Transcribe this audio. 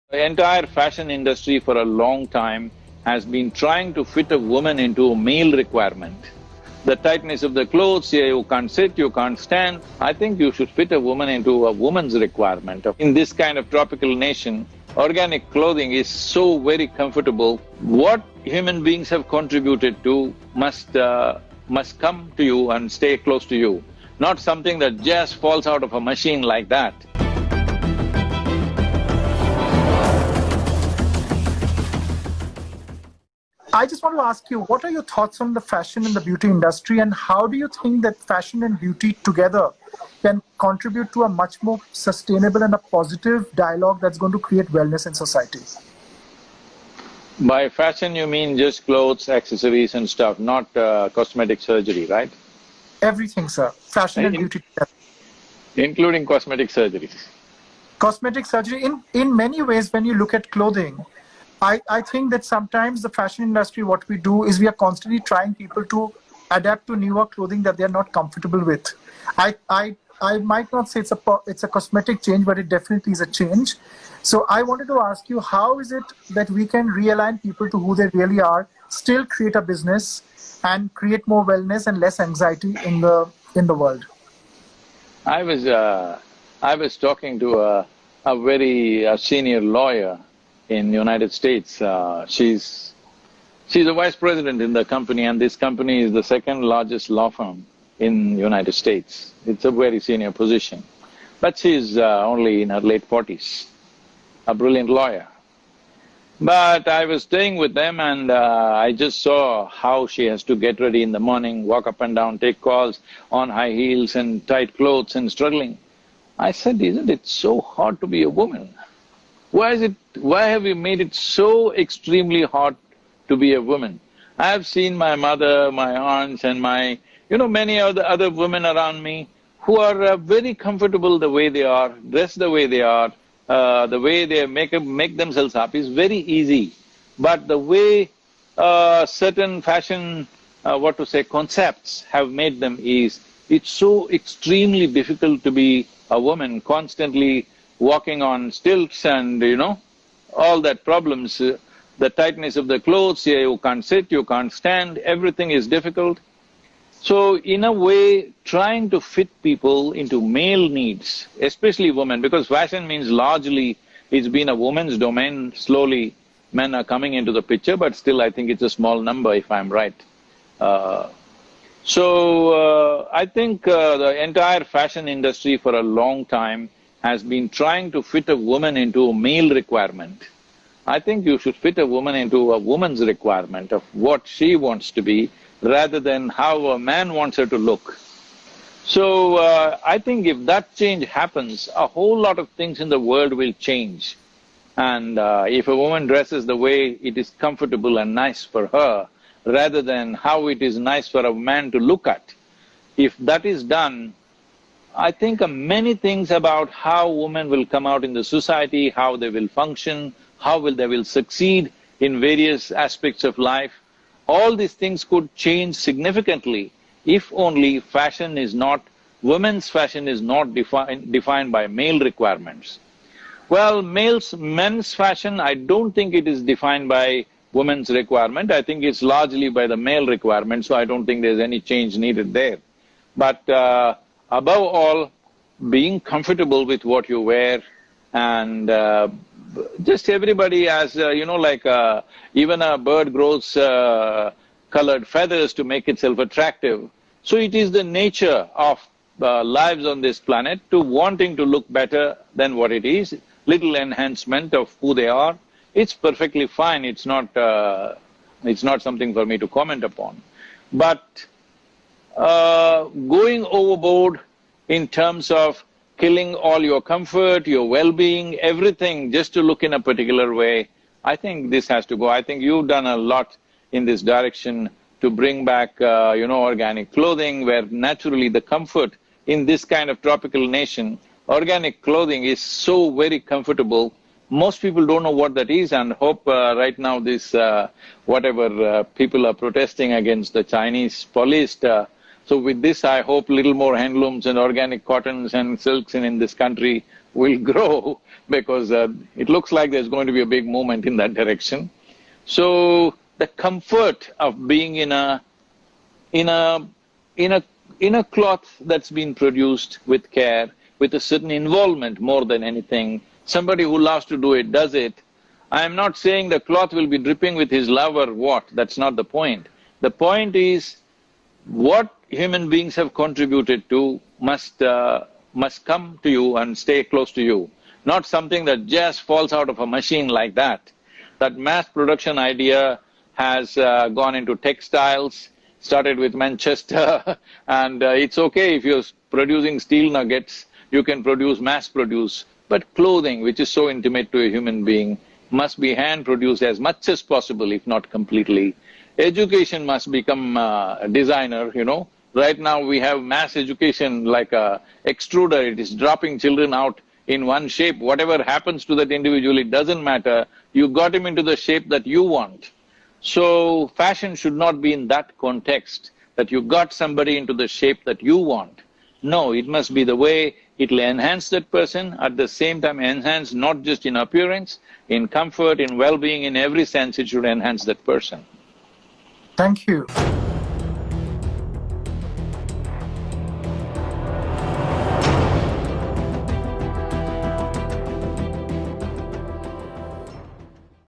The entire fashion industry for a long time has been trying to fit a woman into a male requirement. The tightness of the clothes, yeah, you can't sit, you can't stand. I think you should fit a woman into a woman's requirement. In this kind of tropical nation, organic clothing is so very comfortable. What human beings have contributed to must come to you and stay close to you, not something that just falls out of a machine like that. I just want to ask you, what are your thoughts on the fashion and the beauty industry, and how do you think that fashion and beauty together can contribute to a much more sustainable and a positive dialogue that's going to create wellness in society? By fashion you mean just clothes, accessories and stuff, not cosmetic surgery, right? Everything, sir. Fashion and beauty together. Including cosmetic surgeries. Cosmetic surgery, in many ways, when you look at clothing, I think that sometimes the fashion industry, what we do is we are constantly trying people to adapt to newer clothing that they're not comfortable with. I might not say it's a cosmetic change, but it definitely is a change. So I wanted to ask you, how is it that we can realign people to who they really are, still create a business and create more wellness and less anxiety in the world? I was talking to a very senior lawyer in United States. She's a vice president in the company, and this company is the second largest law firm in United States. It's a very senior position. But she's only in her late 40s, a brilliant lawyer. But I was staying with them and I just saw how she has to get ready in the morning, walk up and down, take calls on high heels and tight clothes and struggling. I said, isn't it so hard to be a woman? Why have you made it so extremely hard to be a woman? I have seen my mother, my aunts and many other women around me who are very comfortable the way they are, dress the way they are, the way they make themselves up is very easy. But the way certain fashion, concepts have made them is, it's so extremely difficult to be a woman, constantly walking on stilts and all that problems, the tightness of the clothes, yeah, you can't sit, you can't stand, everything is difficult. So in a way, trying to fit people into male needs, especially women, because fashion means largely it's been a woman's domain. Slowly men are coming into the picture, but still I think it's a small number if I'm right. I think the entire fashion industry for a long time has been trying to fit a woman into a male requirement. I think you should fit a woman into a woman's requirement of what she wants to be rather than how a man wants her to look. So I think if that change happens, a whole lot of things in the world will change. And if a woman dresses the way it is comfortable and nice for her, rather than how it is nice for a man to look at, if that is done, I think many things about how women will come out in the society, how they will function, how they will succeed in various aspects of life, all these things could change significantly if only fashion is not… women's fashion is not defined by male requirements. Well, men's fashion, I don't think it is defined by women's requirement, I think it's largely by the male requirement, so I don't think there's any change needed there. But above all, being comfortable with what you wear and just everybody has, even a bird grows colored feathers to make itself attractive. So it is the nature of lives on this planet to wanting to look better than what it is, little enhancement of who they are. It's perfectly fine, it's not something for me to comment upon. But going overboard in terms of killing all your comfort, your well-being, everything just to look in a particular way, I think this has to go. I think you've done a lot in this direction to bring back, organic clothing, where naturally the comfort in this kind of tropical nation, organic clothing is so very comfortable. Most people don't know what that is, and hope right now this, people are protesting against the Chinese polyester. So with this, I hope little more handlooms and organic cottons and silks in this country will grow because it looks like there's going to be a big movement in that direction. So the comfort of being in a cloth that's been produced with care, with a certain involvement more than anything. Somebody who loves to do it does it. I am not saying the cloth will be dripping with his love or what, that's not the point. The point is, what human beings have contributed to must come to you and stay close to you, not something that just falls out of a machine like that. That mass production idea has gone into textiles, started with Manchester, and it's okay if you're producing steel nuggets, you can mass produce, but clothing, which is so intimate to a human being, must be hand-produced as much as possible, if not completely. Education must become a designer, you know. Right now we have mass education like a extruder, it is dropping children out in one shape. Whatever happens to that individual, it doesn't matter. You got him into the shape that you want. So fashion should not be in that context, that you got somebody into the shape that you want. No, it must be the way it'll enhance that person, at the same time enhance not just in appearance, in comfort, in well-being, in every sense it should enhance that person. Thank you.